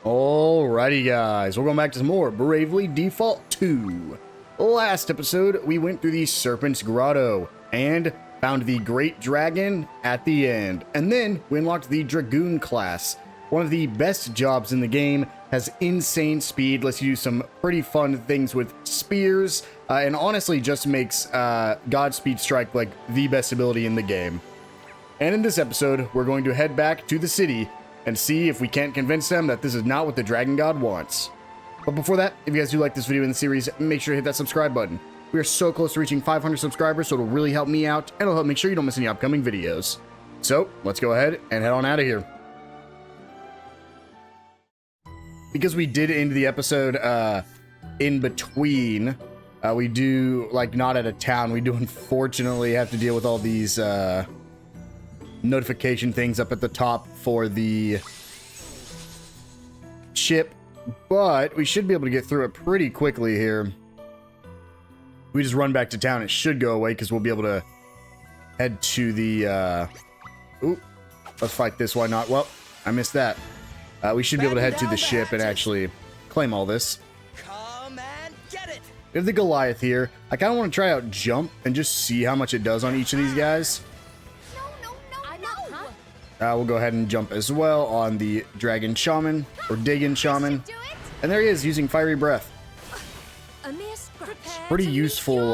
Alrighty guys, we're going back to some more Bravely Default 2. Last episode, we went through the Serpent's Grotto and found the Great Dragon at the end. And then we unlocked the Dragoon class. One of the best jobs in the game, has insane speed, lets you do some pretty fun things with spears, and honestly just makes Godspeed Strike like the best ability in the game. And in this episode, we're going to head back to the city and see if we can't convince them that this is not what the Dragon God wants. But before that, if you guys do like this video in the series, make sure to hit that subscribe button. We are so close to reaching 500 subscribers, so it'll really help me out, and it'll help make sure you don't miss any upcoming videos. So, let's go ahead and head on out of here. Because we did end the episode in between, we do, like, not at a town, we do unfortunately have to deal with all these notification things up at the top for the ship, but we should be able to get through it pretty quickly here. We just run back to town, it should go away because we'll be able to head to the ooh, let's fight this, why not? Well, I missed that. We should be able to head to the ship and actually claim all this. Come and get it. We have the Goliath here. I kind of want to try out Jump and just see how much it does on each of these guys. We'll go ahead and jump as well on the Dragon Shaman, or Dagon Shaman. And there he is, using Fiery Breath. Pretty useful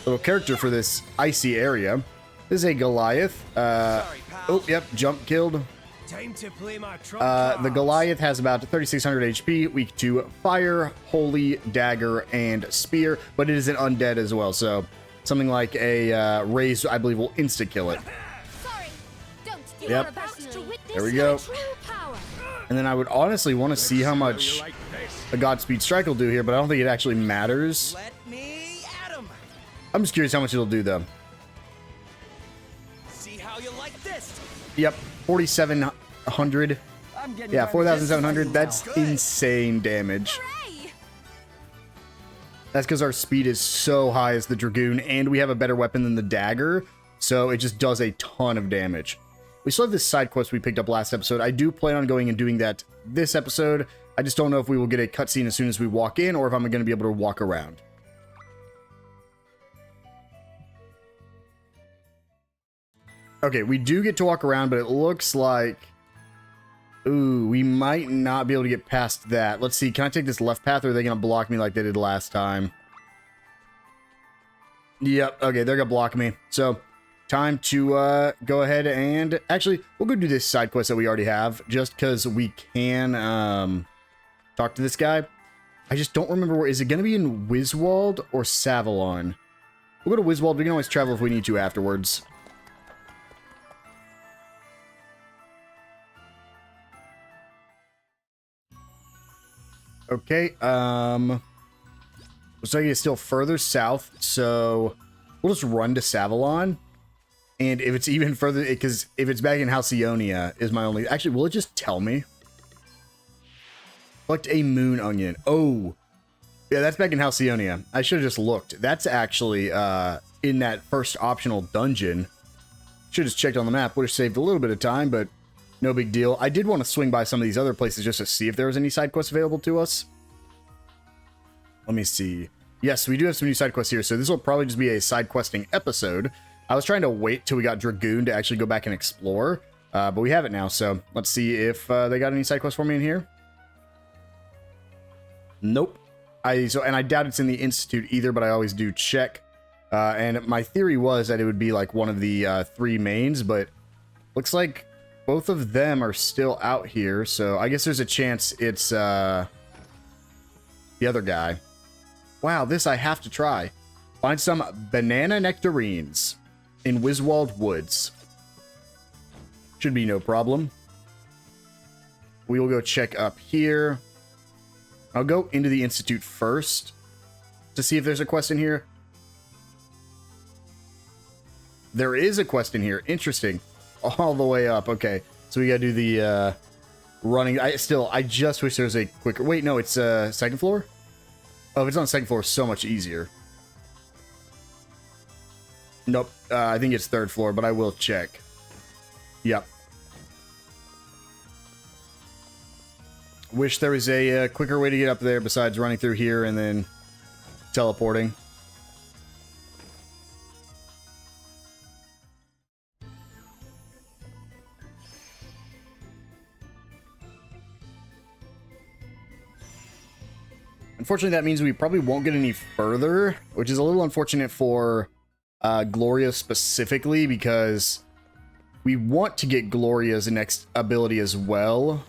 little character for this icy area. This is a Goliath. Oh, yep, Jump killed. Time to play my The Goliath has about 3,600 HP, weak to Fire, Holy, Dagger, and Spear, but it is an undead as well, so something like a Raise, I believe, will insta-kill it. Yep, there we go. And then I would honestly want to see how much a Godspeed Strike will do here, but I don't think it actually matters. I'm just curious how much it'll do, though. See how you like this? Yep, 4,700. Yeah, 4,700. That's insane damage. That's because our speed is so high as the Dragoon, and we have a better weapon than the Dagger, so it just does a ton of damage. We still have this side quest we picked up last episode. I do plan on going and doing that this episode. I just don't know if we will get a cutscene as soon as we walk in, or if I'm going to be able to walk around. Okay, we do get to walk around, but it looks like... Ooh, we might not be able to get past that. Let's see, can I take this left path, or are they going to block me like they did last time? Yep, okay, they're going to block me. So, time to go ahead and... Actually, we'll go do this side quest that we already have, just because we can talk to this guy. I just don't remember where... Is it going to be in Wiswald or Savalon? We'll go to Wiswald. We can always travel if we need to afterwards. Okay, looks like it's still further south, so we'll just run to Savalon. And if it's even further, because if it's back in Halcyonia is my only... Actually, will it just tell me? Collect a moon onion. Oh, yeah, that's back in Halcyonia. I should have just looked. That's actually in that first optional dungeon. Should have just checked on the map. Would have saved a little bit of time, but... No big deal. I did want to swing by some of these other places just to see if there was any side quests available to us. Let me see. Yes, we do have some new side quests here, so this will probably just be a side questing episode. I was trying to wait till we got Dragoon to actually go back and explore, but we have it now, so let's see if they got any side quests for me in here. Nope. And I doubt it's in the Institute either, but I always do check. And my theory was that it would be like one of the 3 mains, but looks like both of them are still out here, so I guess there's a chance it's the other guy. Wow, this I have to try. Find some banana nectarines in Wiswald Woods. Should be no problem. We will go check up here. I'll go into the Institute first to see if there's a quest in here. There is a quest in here. Interesting. All the way up. Okay, so we gotta do the running. I just wish there was a quicker... Wait, no, it's second floor? Oh, if it's on the second floor, it's so much easier. Nope, I think it's third floor, but I will check. Yep. Wish there was a quicker way to get up there besides running through here and then teleporting. Unfortunately, that means we probably won't get any further, which is a little unfortunate for Gloria specifically, because we want to get Gloria's next ability as well.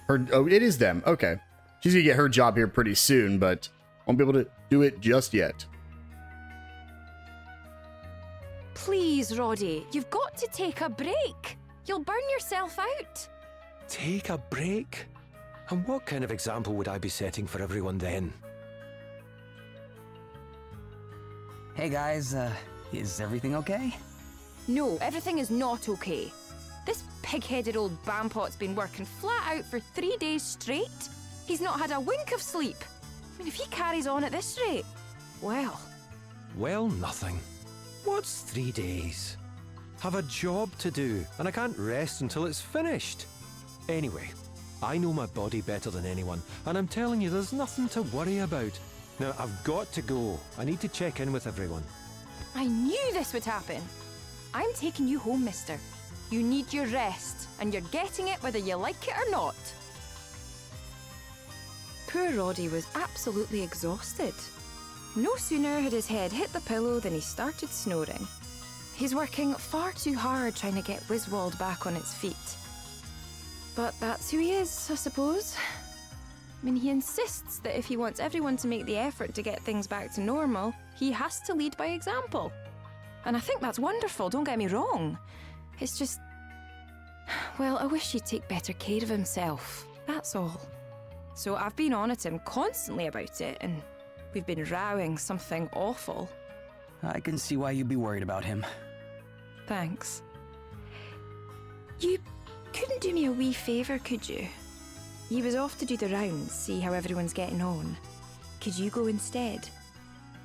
Oh, it is them. Okay. She's gonna get her job here pretty soon, but won't be able to do it just yet. Please, Roddy, you've got to take a break. You'll burn yourself out. Take a break? And what kind of example would I be setting for everyone then? Hey guys, is everything okay? No, everything is not okay. This pig-headed old bampot's been working flat out for 3 days straight. He's not had a wink of sleep. I mean, if he carries on at this rate, well... Well, nothing. What's 3 days? Have a job to do, and I can't rest until it's finished. Anyway, I know my body better than anyone, and I'm telling you there's nothing to worry about. Now, I've got to go. I need to check in with everyone. I knew this would happen. I'm taking you home, mister. You need your rest, and you're getting it whether you like it or not. Poor Roddy was absolutely exhausted. No sooner had his head hit the pillow than he started snoring. He's working far too hard trying to get Wiswald back on its feet. But that's who he is, I suppose. I mean, he insists that if he wants everyone to make the effort to get things back to normal, he has to lead by example. And I think that's wonderful, don't get me wrong. It's just... well, I wish he'd take better care of himself, that's all. So I've been on at him constantly about it, and we've been rowing something awful. I can see why you'd be worried about him. Thanks. You couldn't do me a wee favour, could you? He was off to do the rounds, see how everyone's getting on. Could you go instead?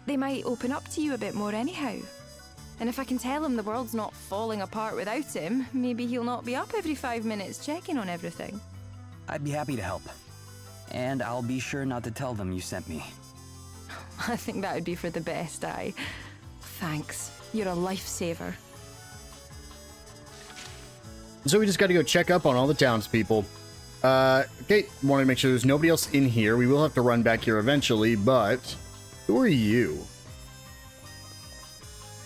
They might open up to you a bit more anyhow. And if I can tell him the world's not falling apart without him, maybe he'll not be up every 5 minutes checking on everything. I'd be happy to help. And I'll be sure not to tell them you sent me. I think that would be for the best, aye. Thanks. You're a lifesaver. So we just got to go check up on all the townspeople. Okay, wanted to make sure there's nobody else in here. We will have to run back here eventually, but who are you?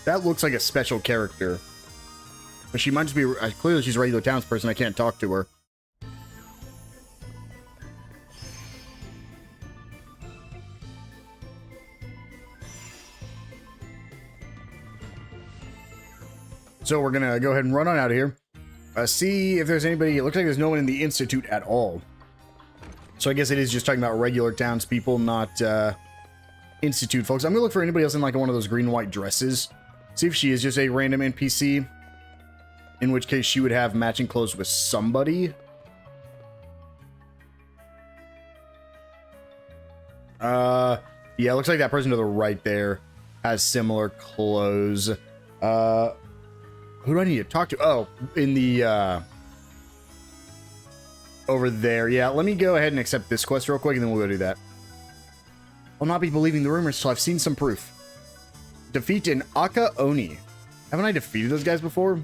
That looks like a special character. But she might just be... clearly she's a regular townsperson. I can't talk to her. So we're going to go ahead and run on out of here. See if there's anybody... It looks like there's no one in the Institute at all. So I guess it is just talking about regular townspeople, not Institute folks. I'm going to look for anybody else in like one of those green and white dresses. See if she is just a random NPC. In which case she would have matching clothes with somebody. Yeah, it looks like that person to the right there has similar clothes. Who do I need to talk to? Oh, in the, over there. Yeah, let me go ahead and accept this quest real quick, and then we'll go do that. I'll not be believing the rumors till I've seen some proof. Defeat an Aka Oni. Haven't I defeated those guys before?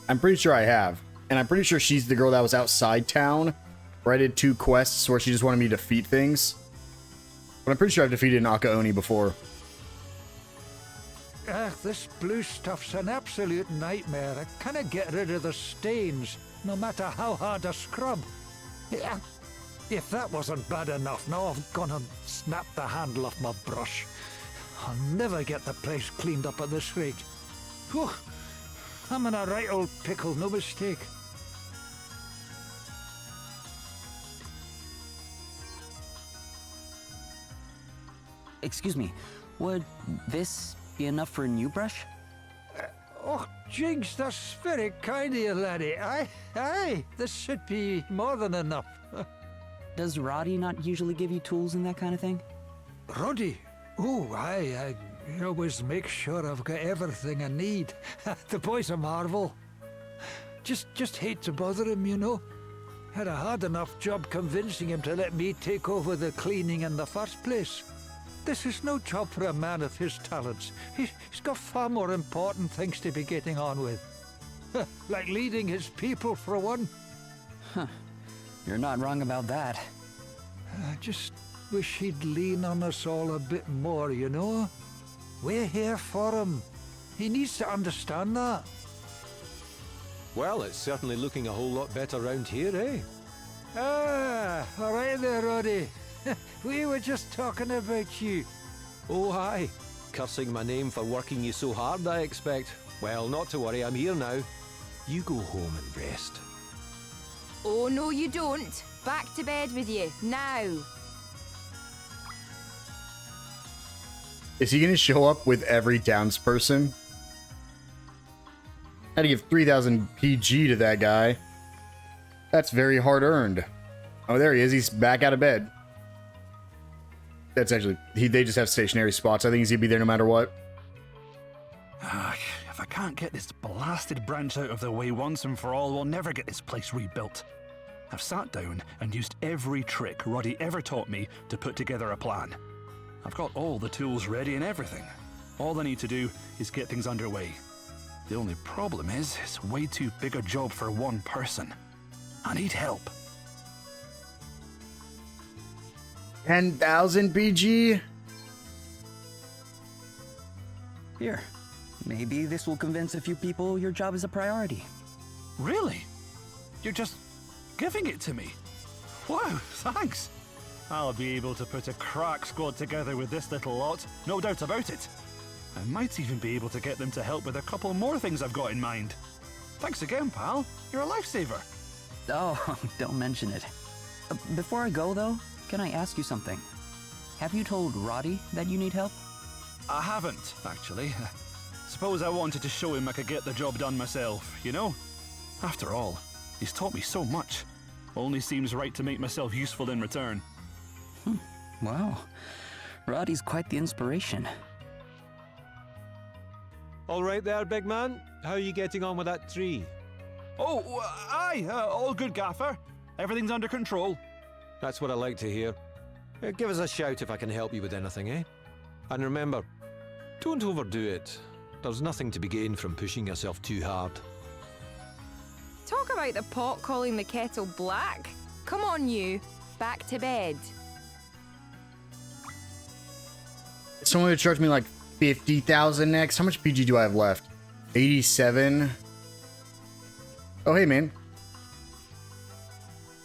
I'm pretty sure I have. And I'm pretty sure she's the girl that was outside town, where I did 2 quests where she just wanted me to defeat things. But I'm pretty sure I've defeated an Aka Oni before. This blue stuff's an absolute nightmare. I can't get rid of the stains, no matter how hard I scrub. Yeah, if that wasn't bad enough, now I've gone and snapped the handle off my brush. I'll never get the place cleaned up at this rate. Whew, I'm in a right old pickle, no mistake. Excuse me, would this be enough for a new brush? Oh, Jigs, that's very kind of you, laddie. Aye, this should be more than enough. Does Roddy not usually give you tools and that kind of thing? Roddy? Oh, aye, I always make sure I've got everything I need. The boy's a marvel. Just hate to bother him, you know. Had a hard enough job convincing him to let me take over the cleaning in the first place. This is no job for a man of his talents. He's got far more important things to be getting on with. Like leading his people, for one. You're not wrong about that. I just wish he'd lean on us all a bit more, you know? We're here for him. He needs to understand that. Well, it's certainly looking a whole lot better round here, eh? Ah, all right there, Roddy. We were just talking about you. Oh, aye. Cursing my name for working you so hard, I expect. Well, not to worry, I'm here now. You go home and rest. Oh, no, you don't. Back to bed with you, now. Is he gonna show up with every townsperson? Had to give 3,000 PG to that guy. That's very hard earned. Oh, there he is. He's back out of bed. That's actually... they just have stationary spots. I think he's gonna be there no matter what. If I can't get this blasted branch out of the way once and for all, we'll never get this place rebuilt. I've sat down and used every trick Roddy ever taught me to put together a plan. I've got all the tools ready and everything. All I need to do is get things underway. The only problem is, it's way too big a job for one person. I need help. 10,000 PG? Here, maybe this will convince a few people your job is a priority. Really? You're just giving it to me? Wow, thanks. I'll be able to put a crack squad together with this little lot, no doubt about it. I might even be able to get them to help with a couple more things I've got in mind. Thanks again, pal. You're a lifesaver. Oh, don't mention it. Before I go, though, can I ask you something? Have you told Roddy that you need help? I haven't, actually. Suppose I wanted to show him I could get the job done myself, you know? After all, he's taught me so much. Only seems right to make myself useful in return. Wow. Roddy's quite the inspiration. All right there, big man. How are you getting on with that tree? Oh, aye, all good, Gaffer. Everything's under control. That's what I like to hear. Give us a shout if I can help you with anything, eh? And remember, don't overdo it. There's nothing to be gained from pushing yourself too hard. Talk about the pot calling the kettle black. Come on, you. Back to bed. Someone would charge me like 50,000 next. How much PG do I have left? 87. Oh, hey, man.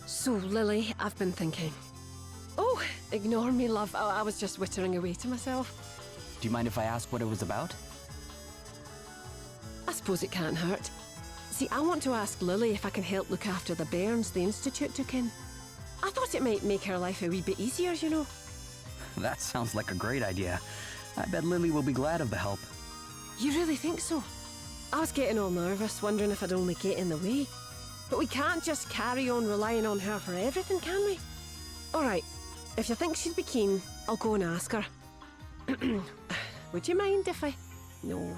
So, Lily, I've been thinking. Oh, ignore me, love. I was just wittering away to myself. Do you mind if I ask what it was about? I suppose it can't hurt. See, I want to ask Lily if I can help look after the bairns the Institute took in. I thought it might make her life a wee bit easier, you know. That sounds like a great idea. I bet Lily will be glad of the help. You really think so? I was getting all nervous, wondering if I'd only get in the way. But we can't just carry on relying on her for everything, can we? All right, if you think she'd be keen, I'll go and ask her. Would you mind if I... No,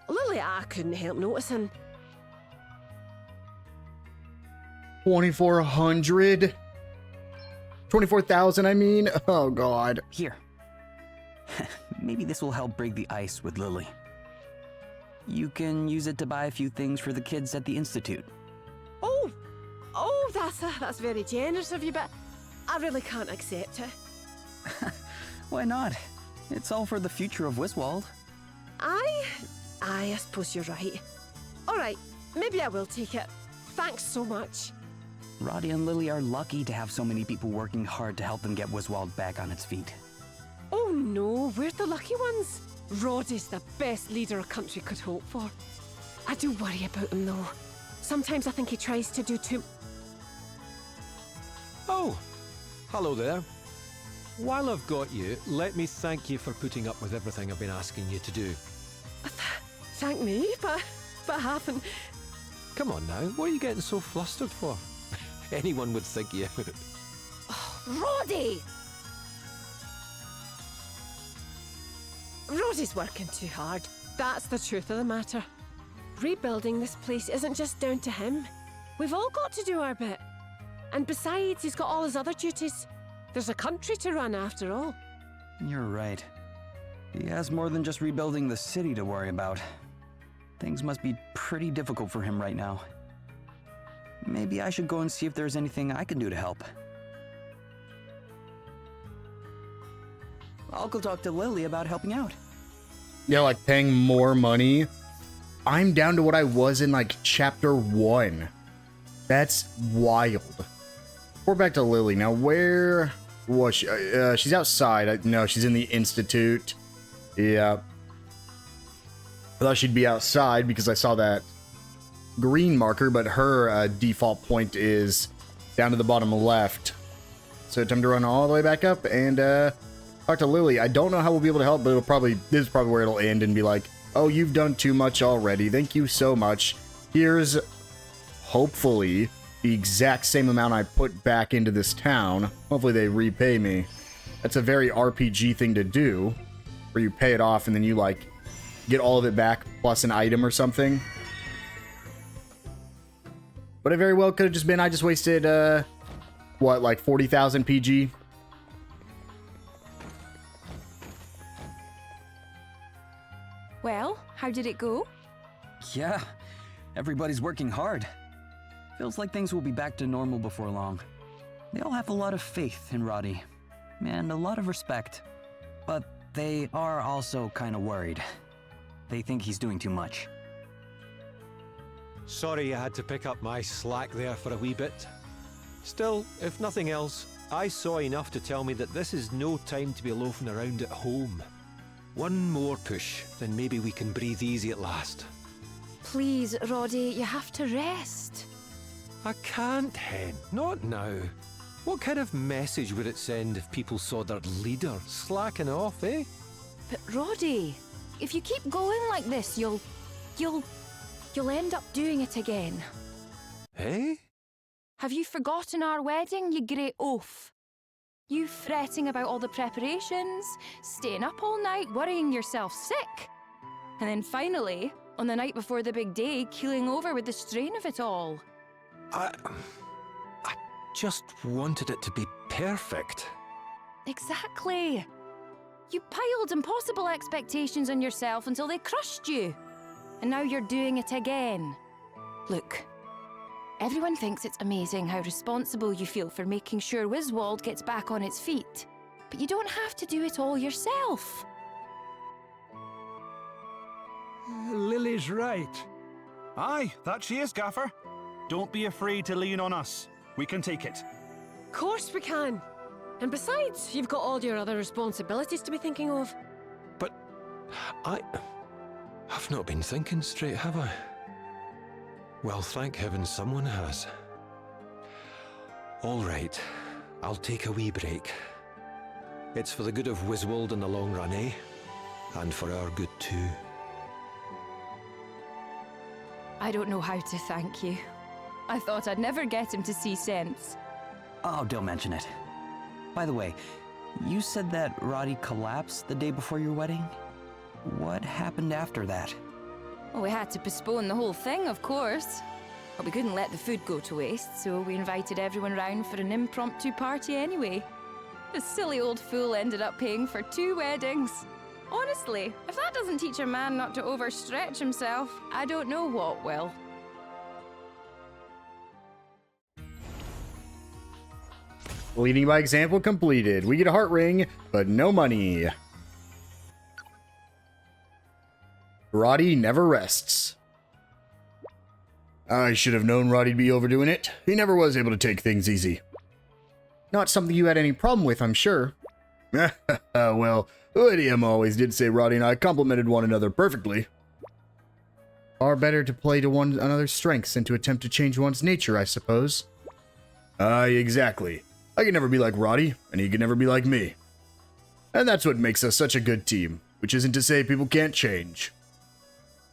Lily, I couldn't help noticing. 2,400? 24,000, I mean? Oh, God. Here. Maybe this will help break the ice with Lily. You can use it to buy a few things for the kids at the Institute. Oh, that's very generous of you, but I really can't accept it. Why not? It's all for the future of Wiswald. I suppose you're right. All right, maybe I will take it. Thanks so much. Roddy and Lily are lucky to have so many people working hard to help them get Wiswald back on its feet. Oh no, we're the lucky ones. Roddy's the best leader a country could hope for. I do worry about him though. Sometimes I think he tries to do too... Oh, hello there. While I've got you, let me thank you for putting up with everything I've been asking you to do. Thank me, but I haven't. Come on now, what are you getting so flustered for? Anyone would think you... Roddy! Roddy's working too hard. That's the truth of the matter. Rebuilding this place isn't just down to him. We've all got to do our bit. And besides, he's got all his other duties. There's a country to run after all. You're right. He has more than just rebuilding the city to worry about. Things must be pretty difficult for him right now. Maybe I should go and see if there's anything I can do to help. I'll go talk to Lily about helping out. Yeah, like paying more money. I'm down to what I was in like chapter 1. That's wild. We're back to Lily. Now, where was she? She's outside. No, she's in the Institute. Yeah. I thought she'd be outside because I saw that green marker, but her default point is down to the bottom left. So time to run all the way back up and talk to Lily. I don't know how we'll be able to help, but this is probably where it'll end and be like, oh, you've done too much already. Thank you so much. Here's, hopefully, the exact same amount I put back into this town. Hopefully they repay me. That's a very RPG thing to do, where you pay it off and then you, like, get all of it back plus an item or something. But it very well could have just been I just wasted, what, like 40,000 PG? Well, how did it go? Yeah, everybody's working hard. Feels like things will be back to normal before long. They all have a lot of faith in Roddy, and a lot of respect. But they are also kind of worried. They think he's doing too much. Sorry I had to pick up my slack there for a wee bit. Still, if nothing else, I saw enough to tell me that this is no time to be loafing around at home. One more push, then maybe we can breathe easy at last. Please, Roddy, you have to rest. I can't, Hen. Not now. What kind of message would it send if people saw their leader slacking off, eh? But Roddy, if you keep going like this, you'll end up doing it again. Eh? Have you forgotten our wedding, you grey oaf? You fretting about all the preparations, staying up all night, worrying yourself sick. And then finally, on the night before the big day, keeling over with the strain of it all. I just wanted it to be perfect. Exactly. You piled impossible expectations on yourself until they crushed you. And now you're doing it again. Look, everyone thinks it's amazing how responsible you feel for making sure Wiswald gets back on its feet. But you don't have to do it all yourself. Lily's right. Aye, that she is, Gaffer. Don't be afraid to lean on us. We can take it. Of course we can. And besides, you've got all your other responsibilities to be thinking of. But I've not been thinking straight, have I? Well, thank heaven someone has. All right, I'll take a wee break. It's for the good of Wiswald in the long run, eh? And for our good too. I don't know how to thank you. I thought I'd never get him to see sense. Oh, don't mention it. By the way, you said that Roddy collapsed the day before your wedding? What happened after that? Well, we had to postpone the whole thing, of course. But we couldn't let the food go to waste, so we invited everyone round for an impromptu party anyway. The silly old fool ended up paying for 2 weddings. Honestly, if that doesn't teach a man not to overstretch himself, I don't know what will. Leading by example completed. We get a heart ring, but no money. Roddy never rests. I should have known Roddy'd be overdoing it. He never was able to take things easy. Not something you had any problem with, I'm sure. Well, Lady Emma always did say Roddy and I complemented one another perfectly. Far better to play to one another's strengths than to attempt to change one's nature, I suppose. Aye, exactly. I can never be like Roddy, and he can never be like me. And that's what makes us such a good team, which isn't to say people can't change.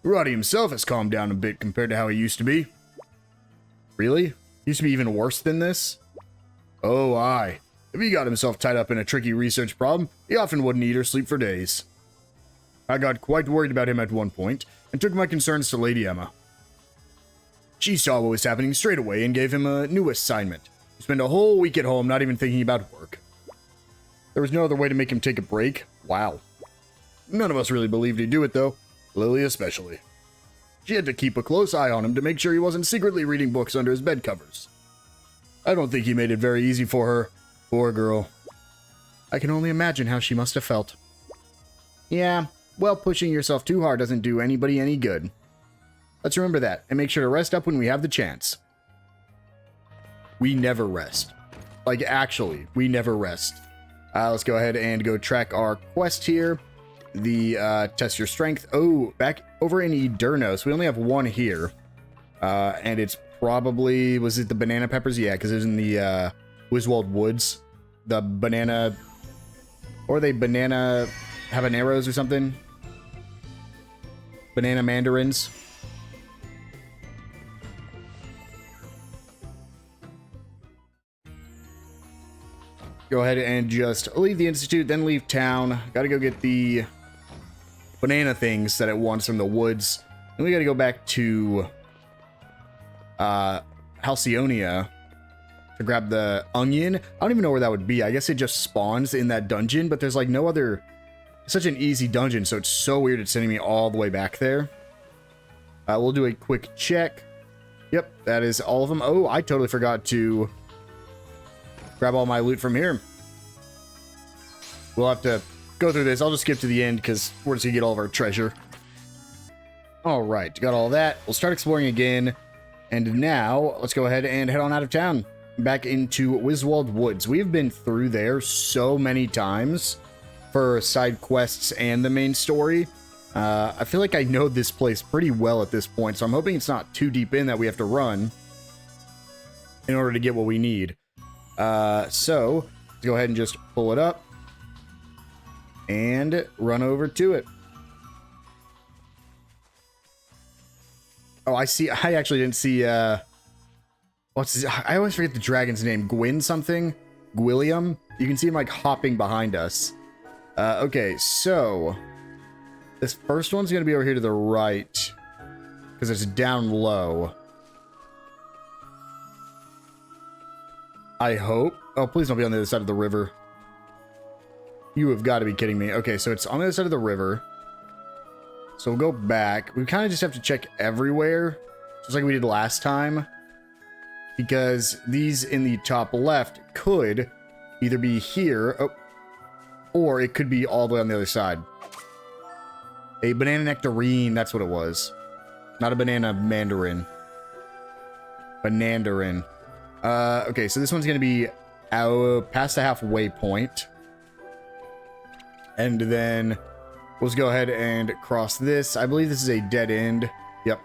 Roddy himself has calmed down a bit compared to how he used to be. Really? Used to be even worse than this? Oh, aye. If he got himself tied up in a tricky research problem, he often wouldn't eat or sleep for days. I got quite worried about him at one point, and took my concerns to Lady Emma. She saw what was happening straight away and gave him a new assignment. Spend a whole week at home not even thinking about work. There was no other way to make him take a break. Wow. None of us really believed he'd do it, though. Lily especially. She had to keep a close eye on him to make sure he wasn't secretly reading books under his bed covers. I don't think he made it very easy for her. Poor girl. I can only imagine how she must have felt. Yeah, well, pushing yourself too hard doesn't do anybody any good. Let's remember that, and make sure to rest up when we have the chance. We never rest. Like, actually, we never rest. Let's go ahead and go track our quest here. The, test your strength. Oh, back over in Edernos, we only have one here. And it's probably, was it the banana peppers? Yeah, because it was in the, Wiswald Woods. The banana, or are they banana habaneros or something? Banana mandarins. Go ahead and just leave the institute, then leave town. Gotta go get the banana things that it wants from the woods. Then we gotta go back to Halcyonia to grab the onion. I don't even know where that would be. I guess it just spawns in that dungeon, but there's like no other... It's such an easy dungeon, so it's so weird it's sending me all the way back there. We'll do a quick check. Yep, that is all of them. Oh, I totally forgot to grab all my loot from here. We'll have to go through this. I'll just skip to the end because we're just gonna get all of our treasure. All right, got all that. We'll start exploring again. And now let's go ahead and head on out of town. Back into Wiswald Woods. We've been through there so many times for side quests and the main story. I feel like I know this place pretty well at this point, so I'm hoping it's not too deep in that we have to run in order to get what we need. So let's go ahead and just pull it up and run over to it. Oh, I see. I actually didn't see, what's his, I always forget the dragon's name. Gwyn something? Gwilliam? You can see him like hopping behind us. Okay, so this first one's going to be over here to the right because it's down low. I hope. Oh, please don't be on the other side of the river. You have got to be kidding me. Okay, so it's on the other side of the river. So we'll go back. We kind of just have to check everywhere, just like we did last time. Because these in the top left could either be here, or it could be all the way on the other side. A banana nectarine, that's what it was. Not a banana mandarin. Banandarin. Okay, so this one's going to be out past the halfway point. And then we'll just go ahead and cross this. I believe this is a dead end. Yep.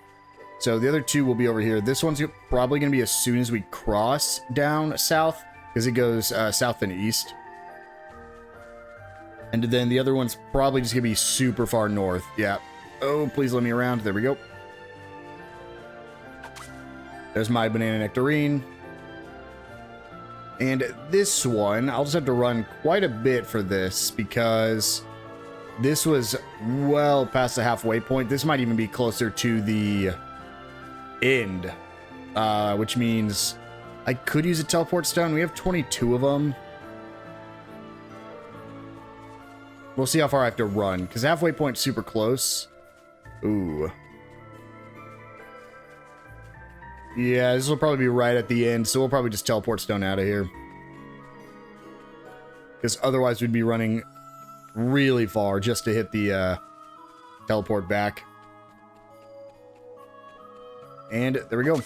So the other two will be over here. This one's probably going to be as soon as we cross down south, because it goes south and east. And then the other one's probably just going to be super far north. Yeah. Oh, please let me around. There we go. There's my banana nectarine. And this one, I'll just have to run quite a bit for this because this was well past the halfway point. This might even be closer to the end, which means I could use a teleport stone. We have 22 of them. We'll see how far I have to run because halfway point's super close. Ooh. Yeah, this will probably be right at the end, so we'll probably just teleport stone out of here. Because otherwise we'd be running really far just to hit the teleport back. And there we go.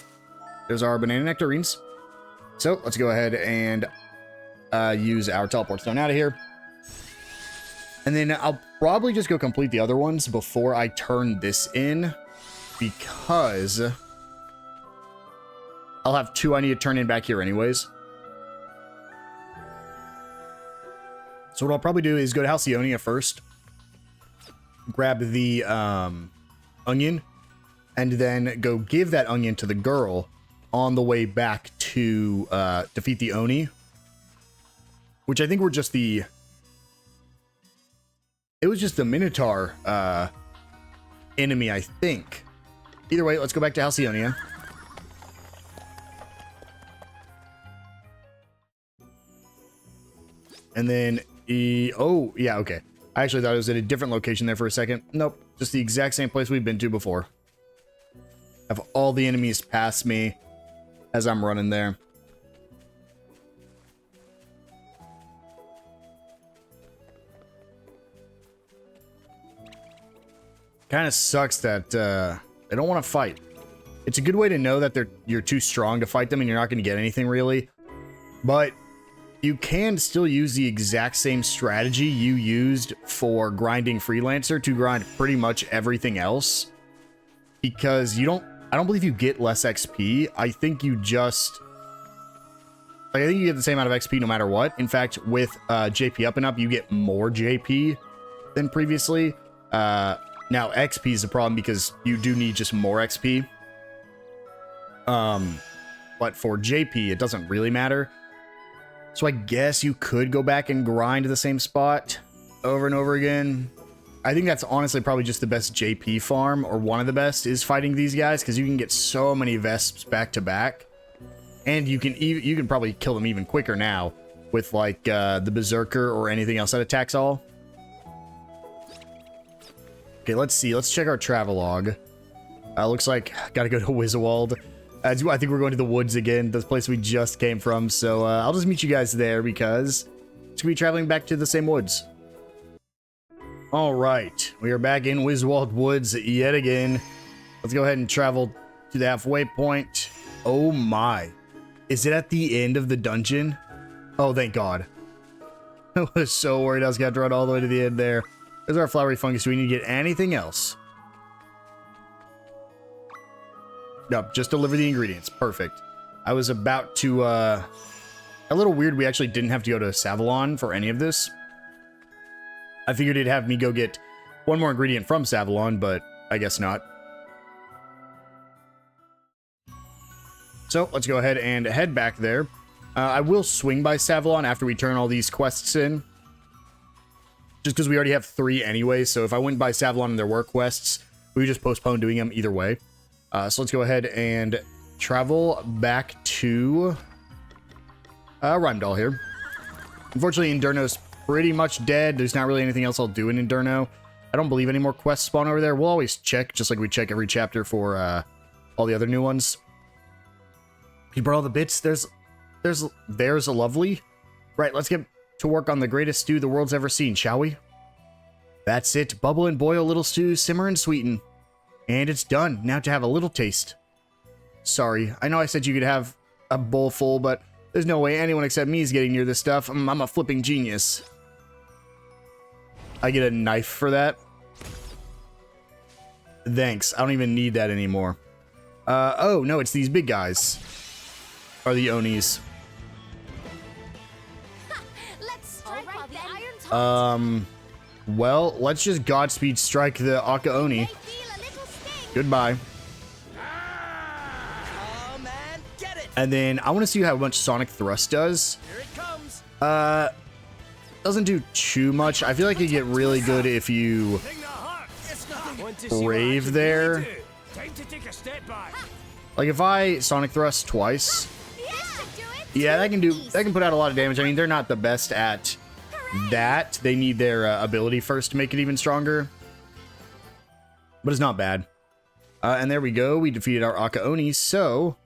There's our banana nectarines. So let's go ahead and use our teleport stone out of here. And then I'll probably just go complete the other ones before I turn this in. Because I'll have two I need to turn in back here anyways. So what I'll probably do is go to Halcyonia first. Grab the onion. And then go give that onion to the girl on the way back to defeat the Oni. Which I think were just the... It was just the Minotaur enemy, I think. Either way, let's go back to Halcyonia. And then, oh, yeah, okay. I actually thought it was at a different location there for a second. Nope, just the exact same place we've been to before. Have all the enemies pass me as I'm running there. Kind of sucks that they don't want to fight. It's a good way to know that you're too strong to fight them and you're not going to get anything really. But you can still use the exact same strategy you used for grinding Freelancer to grind pretty much everything else. Because I don't believe you get less XP. I think you just... Like, I think you get the same amount of XP no matter what. In fact, with JP up and up, you get more JP than previously. Now, XP is a problem because you do need just more XP. But for JP, it doesn't really matter. So I guess you could go back and grind to the same spot over and over again. I think that's honestly probably just the best JP farm, or one of the best, is fighting these guys, because you can get so many Vesps back to back. And you can probably kill them even quicker now with like the Berserker or anything else that attacks all. Okay, let's see. Let's check our travelogue. Looks like gotta go to Wiswald. I think we're going to the woods again, the place we just came from. So I'll just meet you guys there because it's gonna be traveling back to the same woods. All right, we are back in Wiswald Woods yet again. Let's go ahead and travel to the halfway point. Oh my. Is it at the end of the dungeon? Oh, thank God. I was so worried I was going to run all the way to the end there. There's our flowery fungus. Do we need to get anything else? Nope, just deliver the ingredients. Perfect. I was about to, a little weird we actually didn't have to go to Savalon for any of this. I figured it'd have me go get one more ingredient from Savalon, but I guess not. So let's go ahead and head back there. I will swing by Savalon after we turn all these quests in. Just because we already have 3 anyway, so if I went by Savalon and there were quests, we would just postpone doing them either way. So let's go ahead and travel back to Rheimdall here. Unfortunately, Inderno's pretty much dead. There's not really anything else I'll do in Inderno. I don't believe any more quests spawn over there. We'll always check, just like we check every chapter for all the other new ones. He brought all the bits. There's a lovely. Right, let's get to work on the greatest stew the world's ever seen, shall we? That's it. Bubble and boil little stew, simmer and sweeten. And it's done. Now to have a little taste. Sorry, I know I said you could have a bowl full, but there's no way anyone except me is getting near this stuff. I'm a flipping genius. I get a knife for that. Thanks. I don't even need that anymore. Oh, no, it's these big guys. Are the Onis. Well, let's just Godspeed strike the Aka Oni. Goodbye. Oh man, get it! And then I want to see how much Sonic Thrust does. Here it comes. Doesn't do too much. I feel like you get really good if you brave there. Time to take a step back. Like if I Sonic Thrust twice, yeah, that can put out a lot of damage. I mean, they're not the best at that. They need their ability first to make it even stronger, but it's not bad. And there we go. We defeated our Aka Oni. So,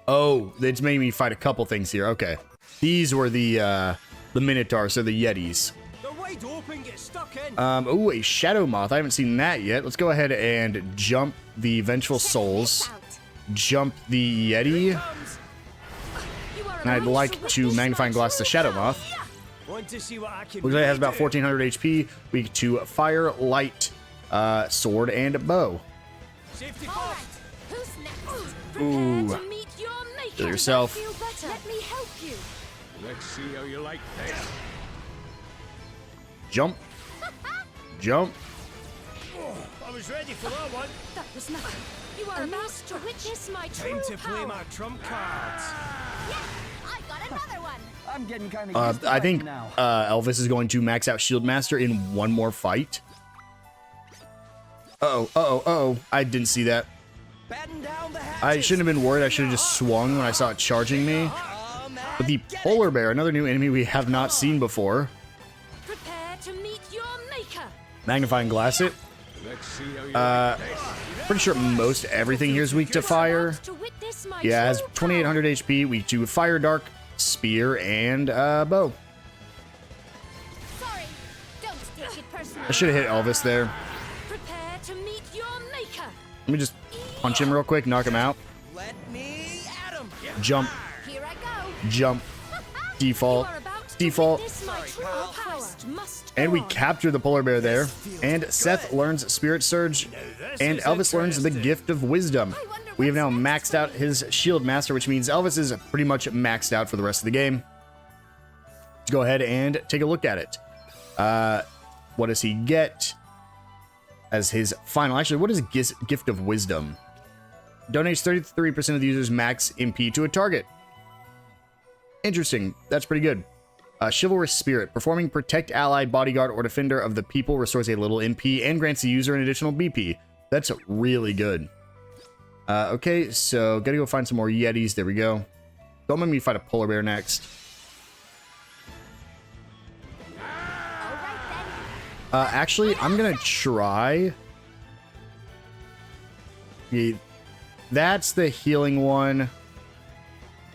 oh, it's made me fight a couple things here. Okay, these were the Minotaurs, so the Yetis. They're wide open, get stuck in. Oh, a Shadow Moth. I haven't seen that yet. Let's go ahead and jump the Vengeful Souls. Jump the Yeti. And I'd like to Magnifying Glass the Shadow Moth. Want to see what I can Looks like it has about 1400 HP. We get to Fire, Light, Sword, and Bow. Safety first. Who's next? Ooh. Prepare to meet your maker. Kill yourself. Feel better. Let me help you. Let's see how you like this. Jump. Jump. I was ready for that one. That was nothing. You are about to witness my true Time to play power. my trump cards. I got another one. I'm getting kind of used to I fighting think now. Elvis is going to max out Shield Master in one more fight. Uh-oh. I didn't see that. Batten down the hatches. I shouldn't have been worried. I should have just swung when I saw it charging me. Oh man, But the polar bear, another new enemy we have not seen before. Prepare to meet your maker. Magnifying glass it. Pretty sure most everything here is weak to fire. Yeah, it has 2800 HP, weak to fire, dark, spear, and bow. Sorry, don't take it personally. I should have hit Elvis there. Prepare to meet your maker. Let me just punch him real quick, knock him out. Let me at him. Jump, Here I go. jump, default, You are about to default. witness my true power. Must And we go on. capture the polar bear there. And Seth learns Spirit Surge. And Elvis learns the Gift of Wisdom. We have now maxed out his Shield Master, which means Elvis is pretty much maxed out for the rest of the game. Let's go ahead and take a look at it. What does he get as his final? Actually, what is Gift of Wisdom? Donates 33% of the user's max MP to a target. Interesting. That's pretty good. Chivalrous Spirit. Performing Protect Ally, Bodyguard, or Defender of the People restores a little MP and grants the user an additional BP. That's really good. Okay, so gotta go find some more Yetis. There we go. Don't make me fight a polar bear next. Actually, I'm gonna try. Yeah, that's the healing one.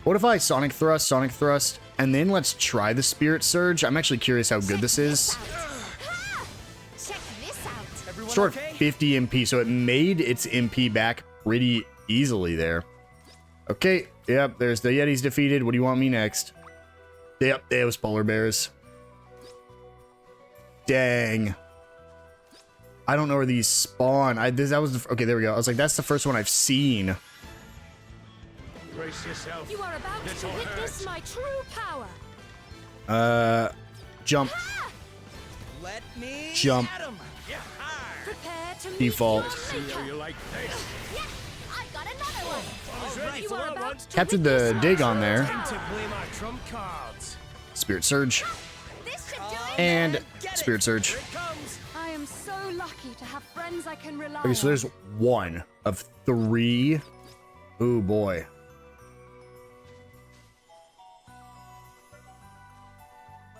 What if I Sonic Thrust, and then let's try the Spirit Surge? I'm actually curious how good this is. Check this out. Stored 50 MP, so it made its MP back pretty easily there. Okay, yep, there's the Yetis defeated. What do you want me next? Yep, it was polar bears. Dang. I don't know where these spawn. That was okay, there we go. I was like, that's the first one I've seen. Brace yourself. You are about to witness my true power. Jump, Let me jump, at him. Prepare to meet default. your maker. You like this? Yeah, I got another one. I was ready You for are that one. about to Captured witness the my dig on true there. Time to play my trump cards. Spirit Surge, This should do it. and Spirit Surge. Here it comes. I am so lucky to have friends I can rely Okay, so there's one of three. Oh boy.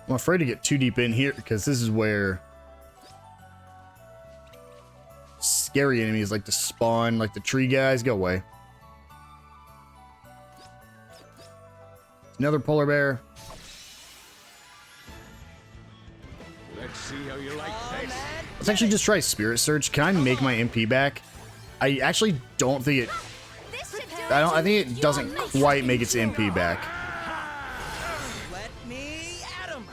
I'm afraid to get too deep in here because this is where scary enemies like to spawn, like the tree guys. Go away. Another polar bear. Let's see how you like this. Let's actually just try Spirit Surge. Can I make my MP back? I actually don't think it. This should do I think it doesn't quite make its MP back. Let me at him.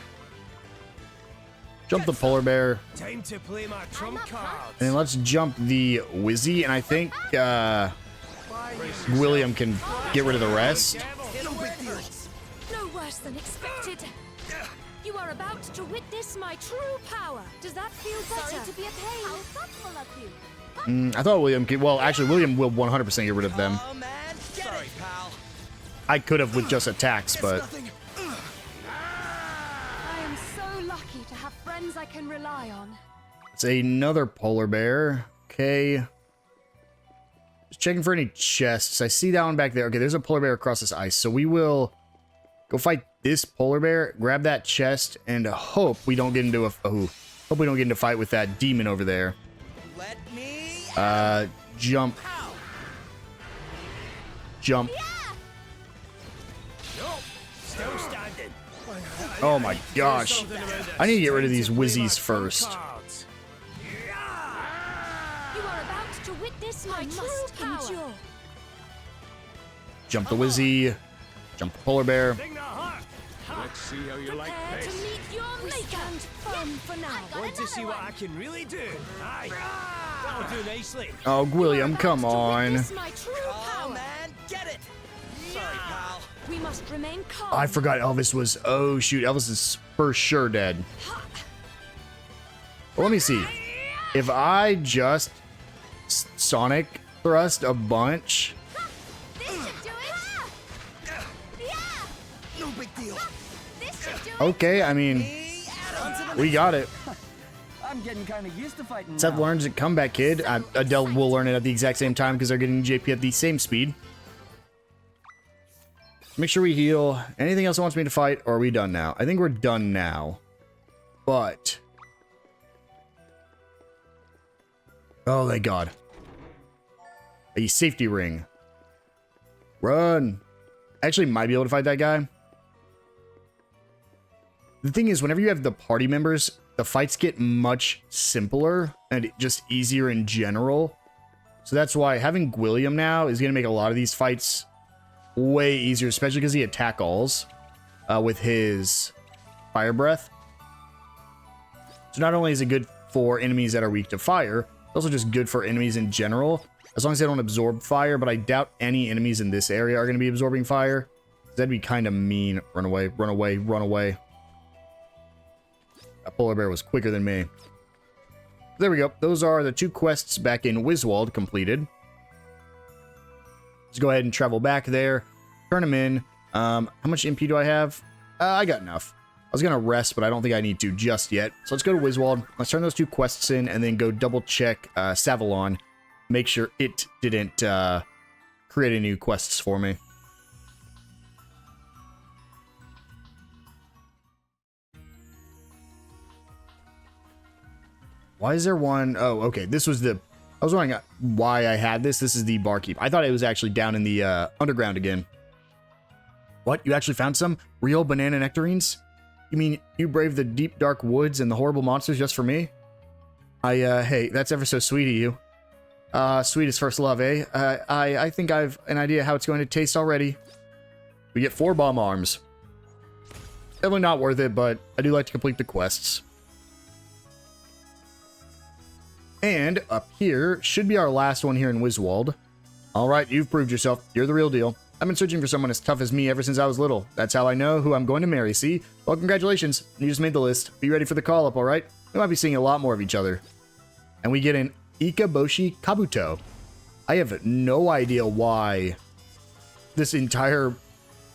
Jump the polar bear, Time to play my trump cards. and then let's jump the Wizzy, and I think William can get rid of the rest. no worse than expected. You are about to witness my true power. Does that feel better? Sorry to be a pain. How thoughtful of you. I thought William could. Well, actually, William will 100% get rid of them. Oh man, sorry, pal. I could have with just attacks, but Nothing. I am so lucky to have friends I can rely on. it's another polar bear. Okay. Just checking for any chests. I see that one back there. Okay, there's a polar bear across this ice. So we will go fight this polar bear, grab that chest, and hope we don't get into hope we don't get into a fight with that demon over there. Let me. Jump. Jump. No, still standing. Oh my gosh. Something about this. I need to get rid of Time these to play my Wizzies trump first. cards. You are about to witness my true power. Jump the Wizzy. Jump the polar bear. Ding the heart. Let's see how you like Prepare to this. meet your maker. Stand firm for now. Want to see what I can really do? Aye. That'll do nicely. Oh, William, About come to on. witness my true Oh power. man, get it. Sorry, pal. We must remain calm. I forgot Elvis was. Oh, shoot. Elvis is for sure dead. Well, let me see. If I just Sonic Thrust a bunch. This should do it. Yeah. No big deal. This should do it. Okay, I mean, Me at him. we got it. I'm getting kind of used to fighting Seth now. learns it. Comeback Kid. Adele will learn it at the exact same time because they're getting JP at the same speed. Make sure we heal. Anything else it wants me to fight, or are we done now? I think we're done now. But... oh, thank God. A safety ring. Run. Actually, might be able to fight that guy. The thing is, whenever you have the party members, the fights get much simpler and just easier in general. So that's why having Gwilliam now is going to make a lot of these fights way easier, especially because he attack alls with his fire breath. So not only is it good for enemies that are weak to fire, it's also just good for enemies in general, as long as they don't absorb fire, but I doubt any enemies in this area are going to be absorbing fire. That'd be kind of mean. Run away, run away, run away. That polar bear was quicker than me. There we go. Those are the 2 quests back in Wiswald completed. Let's go ahead and travel back there. Turn them in. How much MP do I have? I got enough. I was going to rest, but I don't think I need to just yet. So let's go to Wiswald. Let's turn those 2 quests in and then go double check Savalon. Make sure it didn't create any new quests for me. Why is there one? Oh, okay. This was the... I was wondering why I had this. This is the barkeep. I thought it was actually down in the underground again. What? You actually found some real banana nectarines? You mean you braved the deep, dark woods and the horrible monsters just for me? Hey, that's ever so sweet of you. Sweet as first love, eh? I think I've an idea how it's going to taste already. We get 4 bomb arms. Definitely not worth it, but I do like to complete the quests. And up here should be our last one here in Wiswald. Alright, you've proved yourself. You're the real deal. I've been searching for someone as tough as me ever since I was little. That's how I know who I'm going to marry, see? Well, congratulations. You just made the list. Be ready for the call-up, alright? We might be seeing a lot more of each other. And we get an Ikaboshi Kabuto. I have no idea why this entire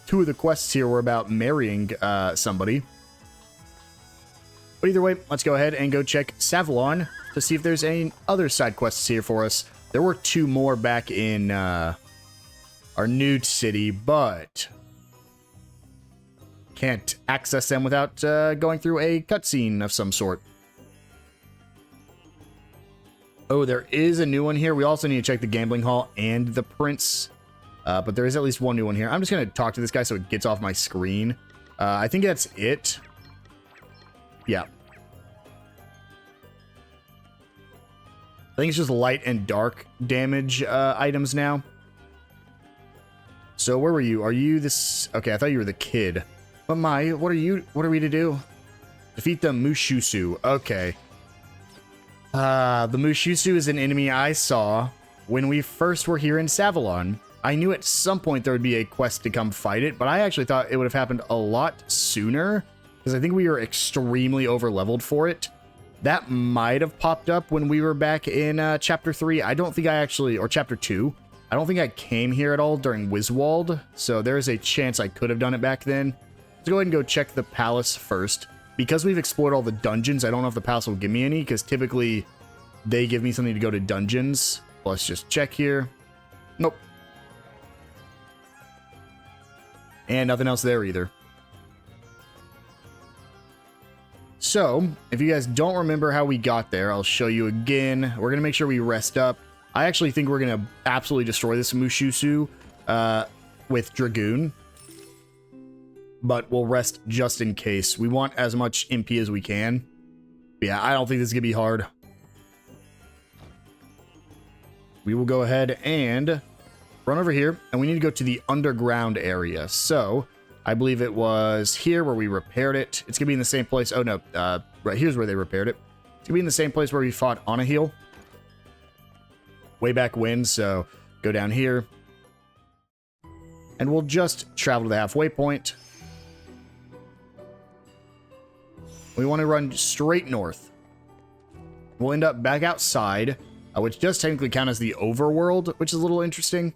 2 of the quests here were about marrying somebody. But either way, let's go ahead and go check Savalon to see if there's any other side quests here for us. There were 2 more back in our nude city, but can't access them without going through a cutscene of some sort. Oh, there is a new one here. We also need to check the gambling hall and the prince, but there is at least one new one here. I'm just going to talk to this guy so it gets off my screen. I think that's it. Yeah. I think it's just light and dark damage items now. So where were you? Are you this? Okay, I thought you were the kid. But what are you? What are we to do? Defeat the Mushusu. Okay. The Mushusu is an enemy I saw when we first were here in Savalon. I knew at some point there would be a quest to come fight it, but I actually thought it would have happened a lot sooner because I think we were extremely over-leveled for it. That might have popped up when we were back in Chapter 3. I don't think I actually... or Chapter 2. I don't think I came here at all during Wiswald, so there is a chance I could have done it back then. Let's go ahead and go check the palace first. Because we've explored all the dungeons, I don't know if the palace will give me any, because typically they give me something to go to dungeons. Let's just check here. Nope. And nothing else there either. So, if you guys don't remember how we got there, I'll show you again. We're going to make sure we rest up. I actually think we're going to absolutely destroy this Mushusu with Dragoon. But we'll rest just in case. We want as much MP as we can. But yeah, I don't think this is going to be hard. We will go ahead and run over here. And we need to go to the underground area. So... I believe it was here where we repaired it. It's going to be in the same place. Oh, no. Right here's where they repaired it. It's going to be in the same place where we fought Onahil. Way back when, so go down here. And we'll just travel to the halfway point. We want to run straight north. We'll end up back outside, which does technically count as the overworld, which is a little interesting.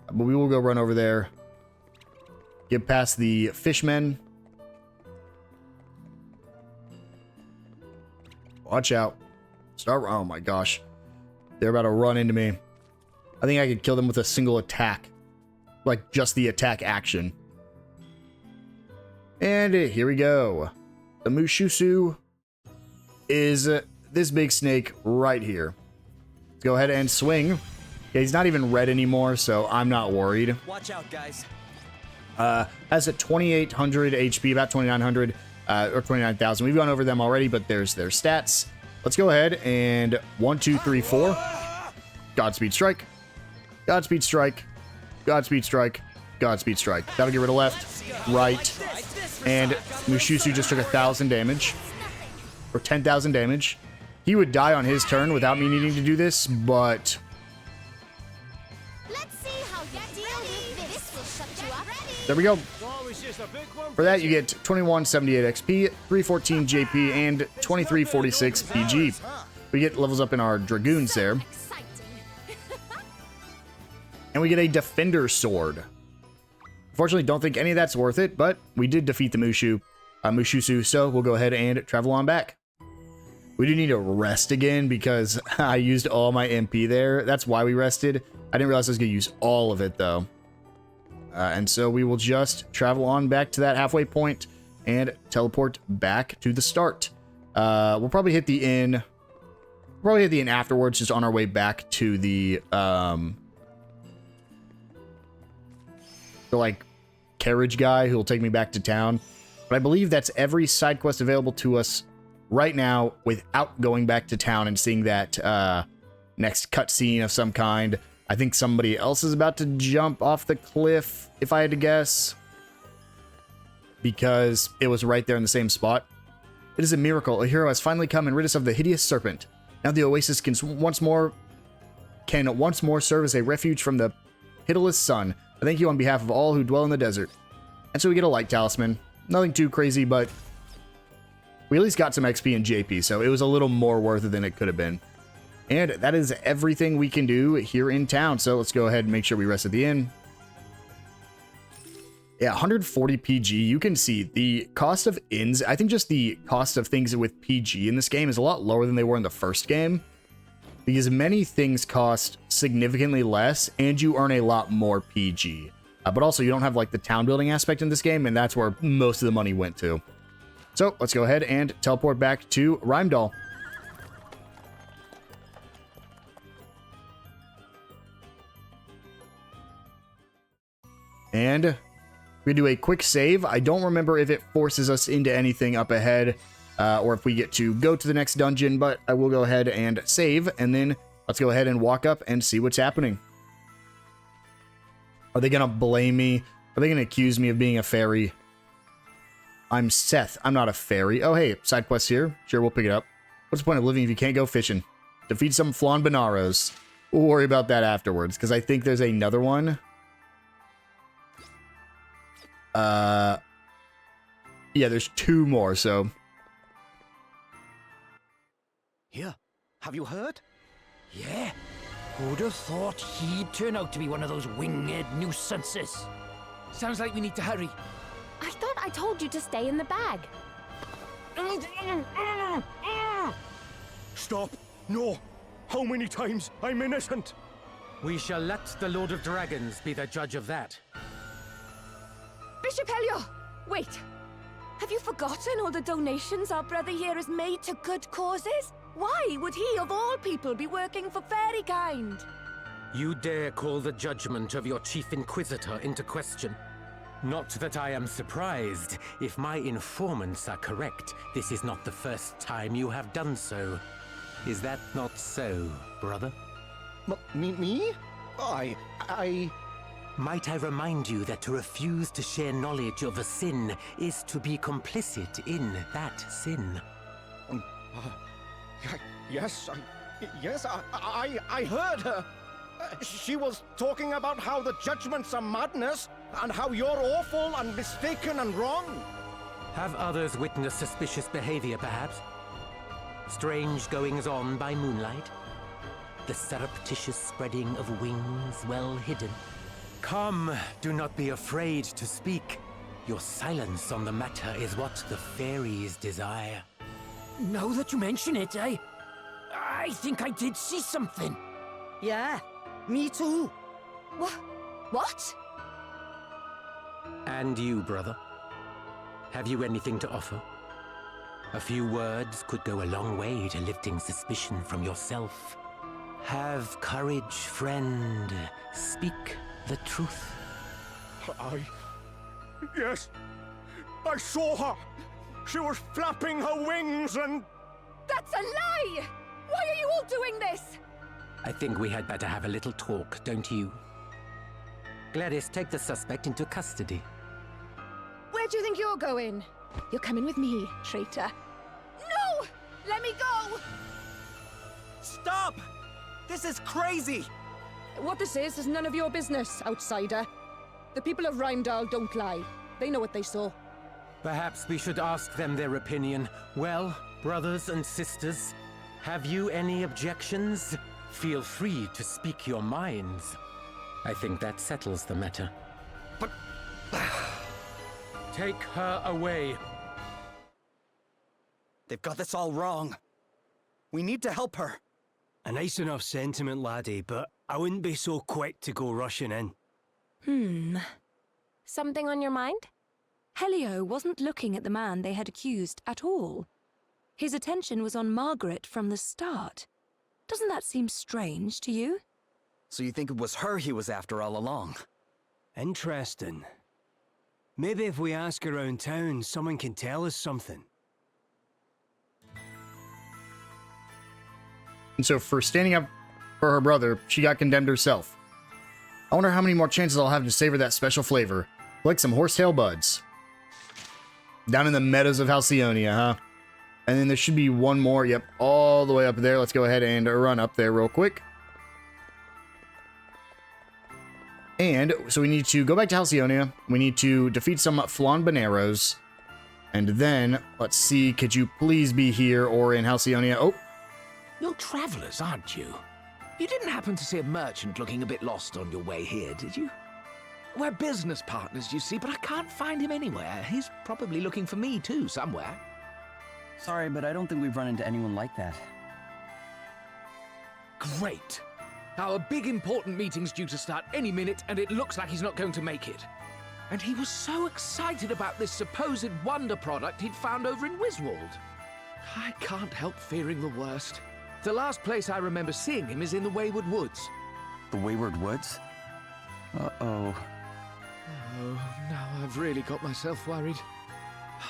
But we will go run over there. Get past the fishmen. Watch out. Oh my gosh. They're about to run into me. I think I could kill them with a single attack. like just the attack action. And here we go. The Mushusu is this big snake right here. Let's go ahead and swing. Yeah, he's not even red anymore, so I'm not worried. Watch out, guys. Has a 2,800 HP, about 2,900 or 29,000. We've gone over them already, but there's their stats. Let's go ahead and 1, 2, 3, 4. Godspeed strike. Godspeed strike. Godspeed strike. Godspeed strike. That'll get rid of left, right, and Mushusu just took 1,000 damage, or 10,000 damage. He would die on his turn without me needing to do this, but Let's see how you deal with this. This will shut you up. there we go. For that, you get 2178 XP, 314 JP, and 2346 PG. We get levels up in our Dragoons there. Exciting. And we get a Defender Sword. Unfortunately, don't think any of that's worth it, but we did defeat the Mushusu, so we'll go ahead and travel on back. We do need to rest again because I used all my MP there. That's why we rested. I didn't realize I was going to use all of it, though. And so we will just travel on back to that halfway point and teleport back to the start. We'll probably hit the inn. Probably hit the inn afterwards, just on our way back to the like carriage guy who will take me back to town. But I believe that's every side quest available to us right now without going back to town and seeing that next cutscene of some kind. I think somebody else is about to jump off the cliff, if I had to guess, because it was right there in the same spot. It is a miracle. A hero has finally come and rid us of the hideous serpent. Now the oasis can once more serve as a refuge from the pitiless sun. I thank you on behalf of all who dwell in the desert. And so we get a light talisman. Nothing too crazy, but we at least got some XP and JP, so it was a little more worth it than it could have been. And that is everything we can do here in town. So let's go ahead and make sure we rest at the inn. Yeah, 140 PG. You can see the cost of inns. I think just the cost of things with PG in this game is a lot lower than they were in the first game, because many things cost significantly less and you earn a lot more PG. But also you don't have like the town building aspect in this game, and that's where most of the money went to. So let's go ahead and teleport back to Rheimdall. And we're gonna do a quick save. I don't remember if it forces us into anything up ahead, or if we get to go to the next dungeon, but I will go ahead and save, and then let's go ahead and walk up and see what's happening. Are they gonna blame me? Are they gonna accuse me of being a fairy? I'm Seth. I'm not a fairy. Oh, hey, side quest here. Sure, we'll pick it up. What's the point of living if you can't go fishing? Defeat some Flan Bonaros. We'll worry about that afterwards, because I think there's another one. Yeah, there's 2 more, so. Here, have you heard? Yeah? Who'd have thought he'd turn out to be one of those winged nuisances? Sounds like we need to hurry. I thought I told you to stay in the bag. Stop! No! How many times? I'm innocent! We shall let the Lord of Dragons be the judge of that. Bishop Helio! Wait! Have you forgotten all the donations our brother here has made to good causes? Why would he, of all people, be working for fairykind? You dare call the judgment of your chief inquisitor into question? Not that I am surprised. If my informants are correct, this is not the first time you have done so. Is that not so, brother? Me? Might I remind you that to refuse to share knowledge of a sin is to be complicit in that sin? Yes, I heard her. She was talking about how the judgments are madness, and how you're awful and mistaken and wrong. Have others witnessed suspicious behavior, perhaps? Strange goings-on by moonlight? The surreptitious spreading of wings well hidden? Come, do not be afraid to speak. Your silence on the matter is what the fairies desire. Now that you mention it, I think I did see something. Yeah, me too. What? And you, brother? Have you anything to offer? A few words could go a long way to lifting suspicion from yourself. Have courage, friend. Speak the truth. Yes. I saw her. She was flapping her wings and... That's a lie! Why are you all doing this? I think we had better have a little talk, don't you? Gladys, take the suspect into custody. Where do you think you're going? You're coming with me, traitor. No! Let me go! Stop! This is crazy! What this is none of your business, outsider. The people of Rheimdall don't lie. They know what they saw. Perhaps we should ask them their opinion. Well, brothers and sisters, have you any objections? Feel free to speak your minds. I think that settles the matter. But... Take her away. They've got this all wrong. We need to help her. A nice enough sentiment, laddie, but I wouldn't be so quick to go rushing in. Something on your mind? Helio wasn't looking at the man they had accused at all. His attention was on Margaret from the start. Doesn't that seem strange to you? So you think it was her he was after all along? Interesting. Maybe if we ask around town, someone can tell us something. And so for standing up for her brother, she got condemned herself. I wonder how many more chances I'll have to savor that special flavor. Like some horsetail buds. Down in the meadows of Halcyonia, huh? And then there should be one more, yep, all the way up there. Let's go ahead and run up there real quick. And so we need to go back to Halcyonia. We need to defeat some Flanbaneros. And then, let's see, could you please be here or in Halcyonia? Oh, You're travelers, aren't you? You didn't happen to see a merchant looking a bit lost on your way here, did you? We're business partners, you see, but I can't find him anywhere. He's probably looking for me too, somewhere. Sorry, but I don't think we've run into anyone like that. Great. Our big important meeting's due to start any minute, and it looks like he's not going to make it. And he was so excited about this supposed wonder product he'd found over in Wiswold. I can't help fearing the worst. The last place I remember seeing him is in the Wayward Woods. The Wayward Woods? Uh-oh. Oh, now I've really got myself worried.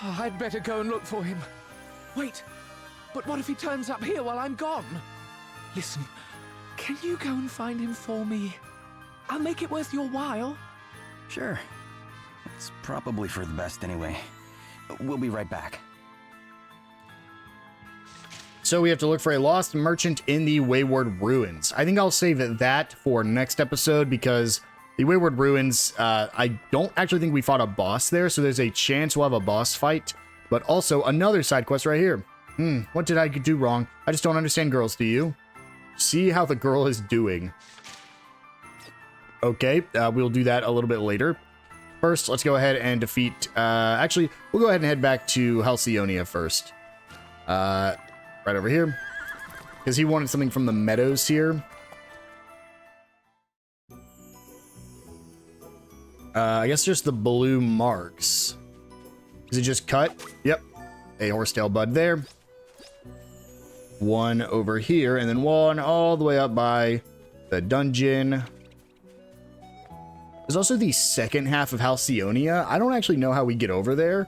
Oh, I'd better go and look for him. Wait, but what if he turns up here while I'm gone? Listen, can you go and find him for me? I'll make it worth your while. Sure. It's probably for the best anyway. We'll be right back. so we have to look for a lost merchant in the Wayward Ruins. I think I'll save that for next episode because the Wayward Ruins, I don't actually think we fought a boss there, so there's a chance we'll have a boss fight. But also another side quest right here. What did I do wrong? I just don't understand girls, do you? See how the girl is doing. Okay, we'll do that a little bit later. First, let's go ahead and defeat... actually, we'll go ahead and head back to Halcyonia first. Right over here. Because he wanted something from the meadows here. I guess just the blue marks. Is it just cut? Yep. A horsetail bud there. One over here, and then one all the way up by the dungeon. There's also the second half of Halcyonia. I don't actually know how we get over there.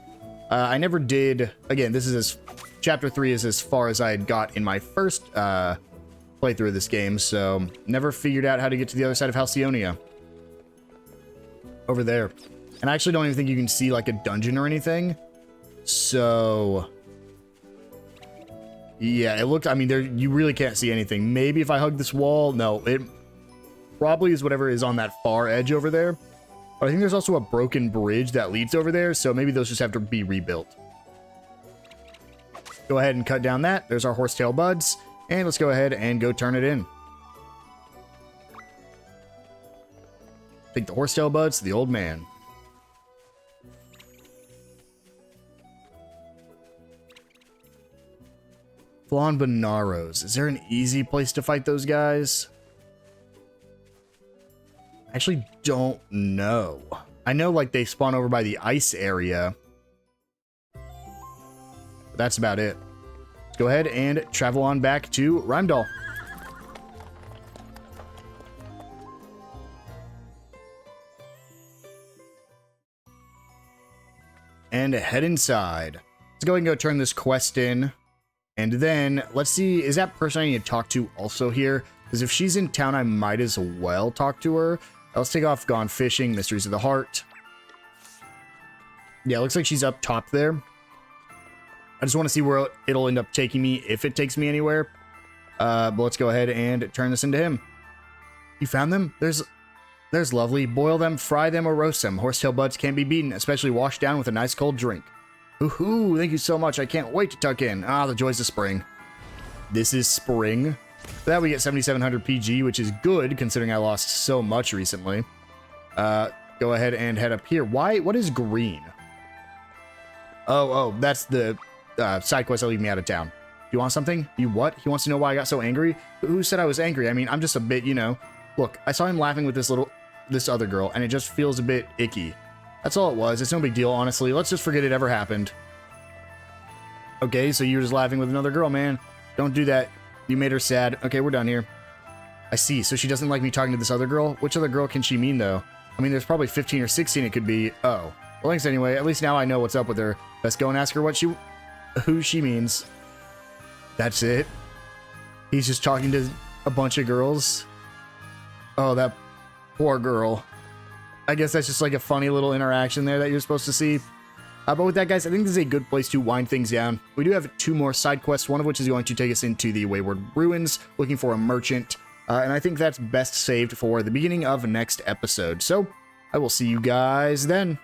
I never did. Again, this is chapter 3 is as far as I had got in my first playthrough of this game, so never figured out how to get to the other side of Halcyonia. Over there. And I actually don't even think you can see like a dungeon or anything. So yeah, it looked, I mean, there, you really can't see anything. Maybe if I hug this wall, no, it probably is whatever is on that far edge over there. But I think there's also a broken bridge that leads over there, so maybe those just have to be rebuilt. Go ahead and cut down that. There's our horsetail buds, and let's go ahead and go turn it in. Take the horsetail buds to the old man. Flanbaneros. Is there an easy place to fight those guys? I actually don't know. I know, like, they spawn over by the ice area. That's about it. Let's go ahead and travel on back to Rheimdall. And head inside. Let's go ahead and go turn this quest in. And then, let's see, is that person I need to talk to also here? Because if she's in town, I might as well talk to her. Let's take off Gone Fishing, Mysteries of the Heart. Yeah, looks like she's up top there. I just want to see where it'll end up taking me, if it takes me anywhere. But let's go ahead and turn this into him. You found them? There's lovely. Boil them, fry them, or roast them. Horsetail buds can't be beaten, especially washed down with a nice cold drink. Woohoo! Thank you so much. I can't wait to tuck in. Ah, the joys of spring. This is spring. For that we get 7,700 PG, which is good considering I lost so much recently. Go ahead and head up here. Why? What is green? Oh, that's the side quest that leave me out of town. You want something? You what? He wants to know why I got so angry? Who said I was angry? I mean, I'm just a bit, you know. Look, I saw him laughing with this other girl, and it just feels a bit icky. That's all it was. It's no big deal, honestly. Let's just forget it ever happened. Okay, so you're just laughing with another girl, man. Don't do that. You made her sad. Okay, we're done here. I see. So she doesn't like me talking to this other girl? Which other girl can she mean, though? I mean, there's probably 15 or 16 it could be. Oh. Well, thanks anyway. At least now I know what's up with her. Let's go and ask her who she means. That's it. He's just talking to a bunch of girls. Oh, that poor girl. I guess that's just like a funny little interaction there that you're supposed to see. But with that, guys, I think this is a good place to wind things down. We do have 2 more side quests, one of which is going to take us into the Wayward Ruins, looking for a merchant. And I think that's best saved for the beginning of next episode. So, I will see you guys then.